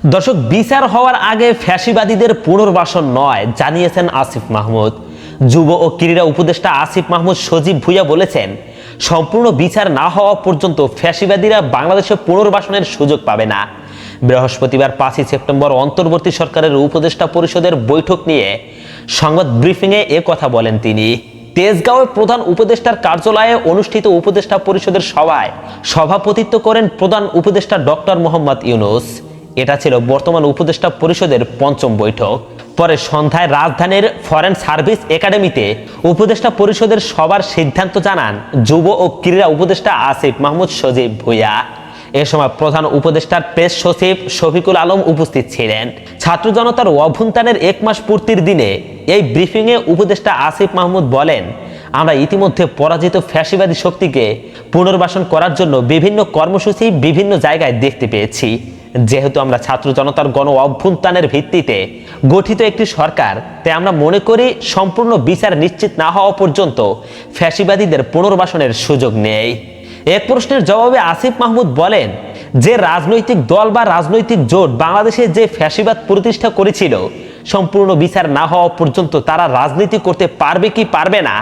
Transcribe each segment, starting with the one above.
দর্শক, বিচার হওয়ার আগে ফ্যাসিবাদীদের পুনর্বাসন নয় জানিয়েছেন আসিফ মাহমুদ। যুব ও ক্রীড়া উপদেষ্টা আসিফ মাহমুদ সজীব ভুঁইয়া বলেছেন, সম্পূর্ণ বিচার না হওয়া পর্যন্ত ফ্যাসিবাদীরা বাংলাদেশে পুনর্বাসনের সুযোগ পাবে না। বৃহস্পতিবার 5ই সেপ্টেম্বর অন্তর্বর্তী সরকারের উপদেষ্টা পরিষদের বৈঠক নিয়ে সংবাদ ব্রিফিংয়ে এ কথা বলেন তিনি। তেজগাঁওয়ে প্রধান উপদেষ্টার কার্যালয়ে অনুষ্ঠিত উপদেষ্টা পরিষদের সভায় সভাপতিত্ব করেন প্রধান উপদেষ্টা ডক্টর মোহাম্মদ ইউনূস। এটা ছিল বর্তমান উপদেষ্টা পরিষদের 5ম বৈঠক। পরে সন্ধ্যায় রাজধানীর ফরেন সার্ভিস একাডেমিতে উপদেষ্টা পরিষদের সবার সিদ্ধান্ত জানান যুব ও ক্রীড়া উপদেষ্টা আসিফ মাহমুদ সজীব ভুঁইয়া। এ সময় প্রধান উপদেষ্টার প্রেস সচিব শফিকুল আলম উপস্থিত ছিলেন। ছাত্র জনতার অভ্যুত্থানের 1 মাস পূর্তির দিনে এই ব্রিফিংয়ে উপদেষ্টা আসিফ মাহমুদ বলেন, আমরা ইতিমধ্যে পরাজিত ফ্যাসিবাদী শক্তিকে পুনর্বাসন করার জন্য বিভিন্ন কর্মসূচি বিভিন্ন জায়গায় দেখতে পেয়েছি। যেহেতু আমরা ছাত্র জনতার গণ অভ্যুত্থানের ভিত্তিতে গঠিত একটি সরকার, তাই আমরা মনে করি সম্পূর্ণ বিচার নিশ্চিত না হওয়া পর্যন্ত ফ্যাসিবাদীদের পুনর্বাসনের সুযোগ নেই। এক প্রশ্নের জবাবে আসিফ মাহমুদ বলেন, যে রাজনৈতিক দল বা রাজনৈতিক জোট বাংলাদেশে যে ফ্যাসিবাদ প্রতিষ্ঠা করেছিল, সম্পূর্ণ বিচার না হওয়া পর্যন্ত তারা রাজনীতি করতে পারবে কি পারবে না,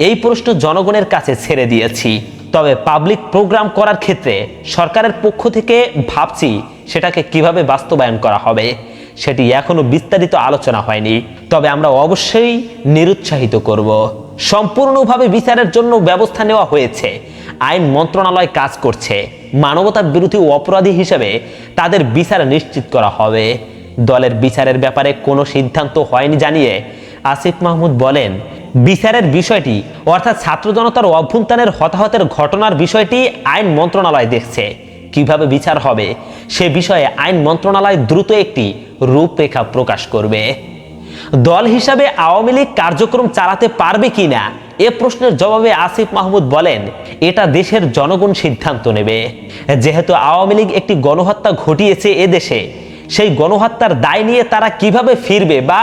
এই প্রশ্ন জনগণের কাছে ছেড়ে দিয়েছি। তবে পাবলিক প্রোগ্রাম করার ক্ষেত্রে সরকারের পক্ষ থেকে ভাবছি সেটাকে কিভাবে বাস্তবায়ন করা হবে, সেটি এখনো বিস্তারিত আলোচনা হয়নি। তবে আমরা অবশ্যই নিরুৎসাহিত করব। সম্পূর্ণভাবে বিচারের জন্য ব্যবস্থা নেওয়া হয়েছে। আইন মন্ত্রণালয় কাজ করছে। মানবতা বিরোধী অপরাধী হিসেবে তাদের বিচার নিশ্চিত করা হবে। দলের বিচারের ব্যাপারে কোনো সিদ্ধান্ত হয়নি জানিয়ে আসিফ মাহমুদ বলেন, বিচারের বিষয়টি অর্থাৎ ছাত্র জনতার অভ্যুত্থানের হতাহতের ঘটনার বিষয়টি আইন মন্ত্রণালয় দেখছে। কিভাবে বিচার হবে সে বিষয়ে আইন মন্ত্রণালয় দ্রুত একটি রূপরেখা প্রকাশ করবে। দল হিসাবে আওয়ামী লীগ কার্যক্রম চালাতে পারবে কিনা এ প্রশ্নের জবাবে আসিফ মাহমুদ বলেন, এটা দেশের জনগণ সিদ্ধান্ত নেবে। যেহেতু আওয়ামী লীগ একটি গণহত্যা ঘটিয়েছে এদেশে, সেই গণহত্যার দায় নিয়ে তারা কিভাবে ফিরবে বা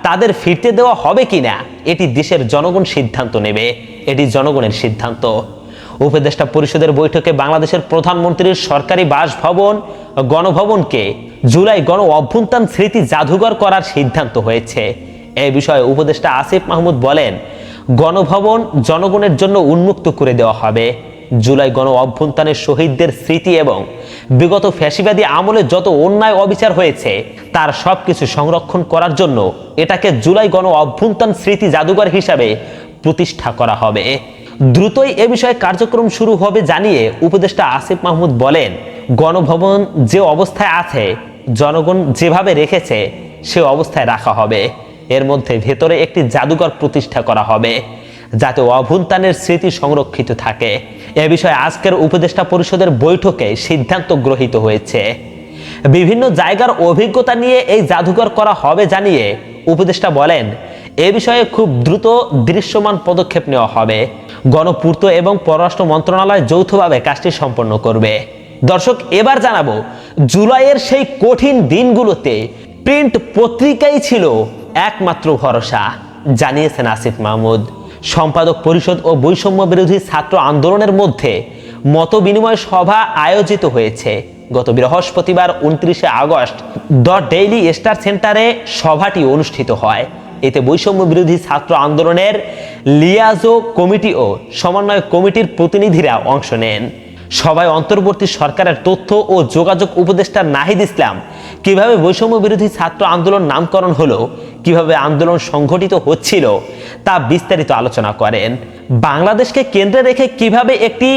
তাদের ফিরতে দেওয়া হবে কিনা এটি দেশের জনগণ সিদ্ধান্ত নেবে। এটি জনগণের সিদ্ধান্ত। উপদেষ্টা পরিষদের বৈঠকে বাংলাদেশের প্রধানমন্ত্রীর সরকারি বাসভবন গণভবনকে জুলাই গণ অভ্যুত্থান স্মৃতি জাদুঘর করার সিদ্ধান্ত হয়েছে। এই বিষয়ে উপদেষ্টা আসিফ মাহমুদ বলেন, গণভবন জনগণের জন্য উন্মুক্ত করে দেওয়া হবে। জুলাই গণ অভ্যুত্থানের শহীদদের স্মৃতি এবং বিগত ফ্যাসিবাদী আমলে যত অন্যায় অবিচার হয়েছে তার সবকিছু সংরক্ষণ করার জন্য এটাকে জুলাই গণ অভ্যুত্থান স্মৃতি জাদুঘর হিসাবে প্রতিষ্ঠা করা হবে। দ্রুতই এ বিষয়ে কার্যক্রম শুরু হবে জানিয়ে উপদেষ্টা আসিফ মাহমুদ বলেন, গণভবন যে অবস্থায় আছে জনগণ যেভাবে রেখেছে সে অবস্থায় রাখা হবে। এর মধ্যে ভেতরে একটি জাদুঘর প্রতিষ্ঠা করা হবে যাতে অভ্যুত্থানের স্মৃতি সংরক্ষিত থাকে। এ বিষয়ে আজকের উপদেষ্টা পরিষদের বৈঠকে সিদ্ধান্ত গৃহীত হয়েছে। বিভিন্ন জায়গার অভিজ্ঞতা নিয়ে এই জাদুঘর করা হবে জানিয়ে উপদেষ্টা বলেন, এ বিষয়ে খুব দ্রুত দৃশ্যমান পদক্ষেপ নেওয়া হবে। গণপূর্ত এবং পররাষ্ট্র মন্ত্রণালয় যৌথভাবে কাজটি সম্পন্ন করবে। দর্শক, এবার জানাবো, জুলাইয়ের সেই কঠিন দিনগুলোতে প্রিন্ট পত্রিকাই ছিল একমাত্র ভরসা জানিয়েছেন আসিফ মাহমুদ। সম্পাদক পরিষদ ও বৈষম্য বিরোধী ছাত্র আন্দোলনের মধ্যে মত বিনিময় সভা আয়োজিত হয়েছে। গত বৃহস্পতিবার 29শে আগস্ট দ্য ডেইলি স্টার সেন্টারে সভাটি অনুষ্ঠিত হয়। এতে বৈষম্য বিরোধী ছাত্র আন্দোলনের লিয়াজো কমিটি ও সমন্বয় কমিটির প্রতিনিধিরা অংশ নেন। সভায় অন্তর্বর্তী সরকারের তথ্য ও যোগাযোগ উপদেষ্টা নাহিদ ইসলাম কিভাবে বৈষম্য বিরোধী ছাত্র আন্দোলন নামকরণ হলো, কিভাবে আন্দোলন সংগঠিত হচ্ছিল তা বিস্তারিত আলোচনা করেন। বাংলাদেশকে কেন্দ্রে রেখে কিভাবে একটি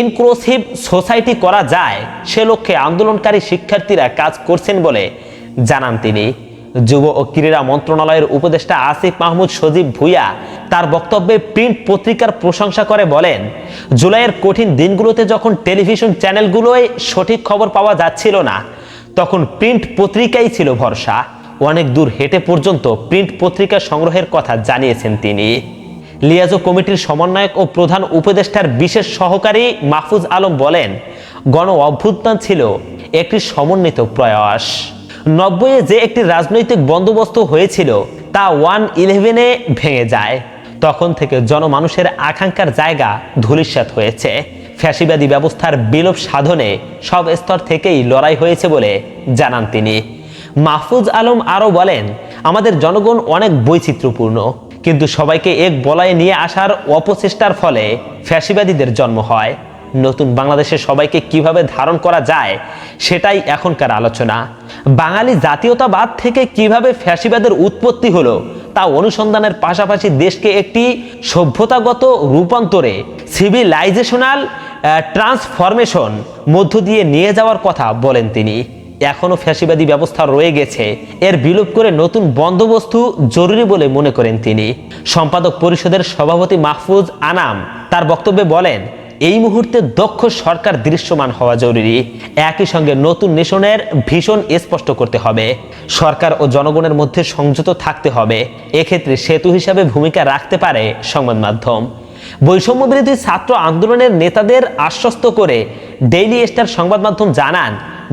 ইনক্লুসিভ সোসাইটি করা যায় সে লক্ষ্যে আন্দোলনকারী শিক্ষার্থীরা কাজ করছেন বলে জানান তিনি। যুব ও ক্রীড়া মন্ত্রণালয়ের উপদেষ্টা আসিফ মাহমুদ সজীব ভুঁইয়া তার বক্তব্যে প্রিন্ট পত্রিকার প্রশংসা করে বলেন, জুলাইয়ের কঠিন দিনগুলোতে যখন টেলিভিশন চ্যানেলগুলোয় সঠিক খবর পাওয়া যাচ্ছিল না, তখন প্রিন্ট পত্রিকাই ছিল ভরসা। অনেক দূর হেঁটে পর্যন্ত প্রিন্ট পত্রিকা সংগ্রহের কথা জানিয়েছেন তিনি। লিয়াজো কমিটির সমন্বয়ক ও প্রধান উপদেষ্টার বিশেষ সহকারী মাহফুজ আলম বলেন, গণ অভ্যুত্থান ছিল একটি সমন্বিত প্রয়াস। 90-এ যে একটি রাজনৈতিক বন্দোবস্ত হয়েছিল তা 1/11-এ ভেঙে যায়। তখন থেকে জনমানুষের আকাঙ্ক্ষার জায়গা ধূলিসাৎ হয়েছে। ফ্যাসিবাদী ব্যবস্থার বিলোপ সাধনে সব স্তর থেকেই লড়াই হয়েছে বলে জানান তিনি। মাহফুজ আলম আরও বলেন, আমাদের জনগণ অনেক বৈচিত্র্যপূর্ণ, কিন্তু সবাইকে এক বলয়ে নিয়ে আসার অপচেষ্টার ফলে ফ্যাসিবাদীদের জন্ম হয়। নতুন বাংলাদেশে সবাইকে কিভাবে ধারণ করা যায় সেটাই এখনকার আলোচনা। বাঙালি জাতীয়তাবাদ থেকে কিভাবে ফ্যাসিবাদের উৎপত্তি হলো তা অনুসন্ধানের পাশাপাশি দেশকে একটি সভ্যতাগত রূপান্তরে সিভিলাইজেশনাল ট্রান্সফরমেশন মধ্য দিয়ে নিয়ে যাওয়ার কথা বলেন তিনি। এখনও ফ্যাসিবাদী ব্যবস্থা রয়ে গেছে, এর বিলোপ করে নতুন বন্দোবস্ত জরুরি বলে মনে করেন তিনি। সম্পাদক পরিষদের সভাপতি মাহফুজ আনাম তার বক্তব্যে বলেন, এই মুহূর্তে দক্ষ সরকার দৃশ্যমান হওয়া জরুরি। একই সঙ্গে নতুন নেশনের ভীষণ স্পষ্ট করতে হবে। সরকার ও জনগণের মধ্যে সংযত থাকতে হবে। এক্ষেত্রে সেতু হিসাবে ভূমিকা রাখতে পারে সংবাদ মাধ্যম। বৈষম্য বিরোধী ছাত্র আন্দোলনের নেতাদের আশ্বস্ত করে ডেইলি স্টার সংবাদ মাধ্যম জানান,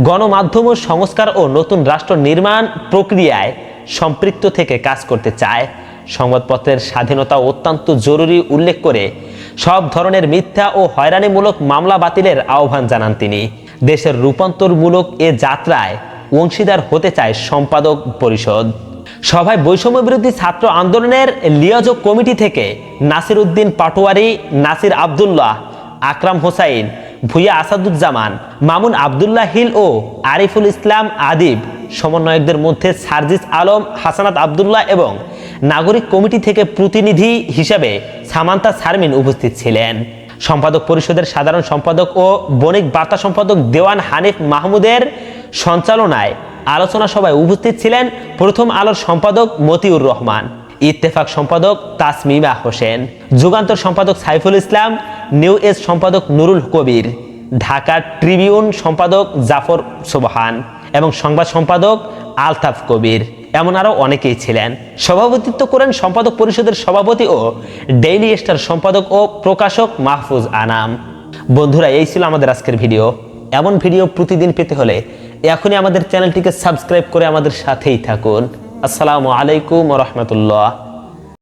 গণমাধ্যম ও সংস্কার ও নতুন রাষ্ট্র নির্মাণ প্রক্রিয়ায় সম্পৃক্ত থেকে কাজ করতে চায়। সংবাদপত্রের স্বাধীনতা অত্যন্ত জরুরি উল্লেখ করে সব ধরনের মিথ্যা ও হয়রানিমূলক মামলা বাতিলের আহ্বান জানান তিনি। দেশের রূপান্তরমূলক এ যাত্রায় অংশীদার হতে চায় সম্পাদক পরিষদ। সভায় বৈষম্য বিরোধী ছাত্র আন্দোলনের লিয়াজো কমিটি থেকে নাসির উদ্দিন পাটোয়ারি, নাসির আবদুল্লাহ, আকরাম হোসাইন, ভুইয়া আসাদুজ্জামান, মামুন আবদুল্লাহ হিল ও আরিফুল ইসলাম আদিব, সমন্বয়কদের মধ্যে সার্জিস আলম, হাসানাত আবদুল্লাহ এবং নাগরিক কমিটি থেকে প্রতিনিধি হিসেবে সামান্তা শারমিন উপস্থিত ছিলেন। সম্পাদক পরিষদের সাধারণ সম্পাদক ও বণিক বার্তা সম্পাদক দেওয়ান হানিফ মাহমুদের সঞ্চালনায় আলোচনা সভায় উপস্থিত ছিলেন প্রথম আলোর সম্পাদক মতিউর রহমান, ইত্তেফাক সম্পাদক তাসমিমা হোসেন, যুগান্তর সম্পাদক সাইফুল ইসলাম, নিউ এজ সম্পাদক নুরুল কবির, ঢাকা ট্রিবিউন সম্পাদক জাফর সুবহান এবং সংবাদ সম্পাদক আলতাফ কবির, এমন আরও অনেকেই ছিলেন। সভাপতিত্ব করেন সম্পাদক পরিষদের সভাপতি ও ডেইলি স্টার সম্পাদক ও প্রকাশক মাহফুজ আনাম। বন্ধুরা, এই ছিল আমাদের আজকের ভিডিও। এমন ভিডিও প্রতিদিন পেতে হলে এখনই আমাদের চ্যানেলটিকে সাবস্ক্রাইব করে আমাদের সাথেই থাকুন। আসসালামু আলাইকুম ওয়া রাহমাতুল্লাহ।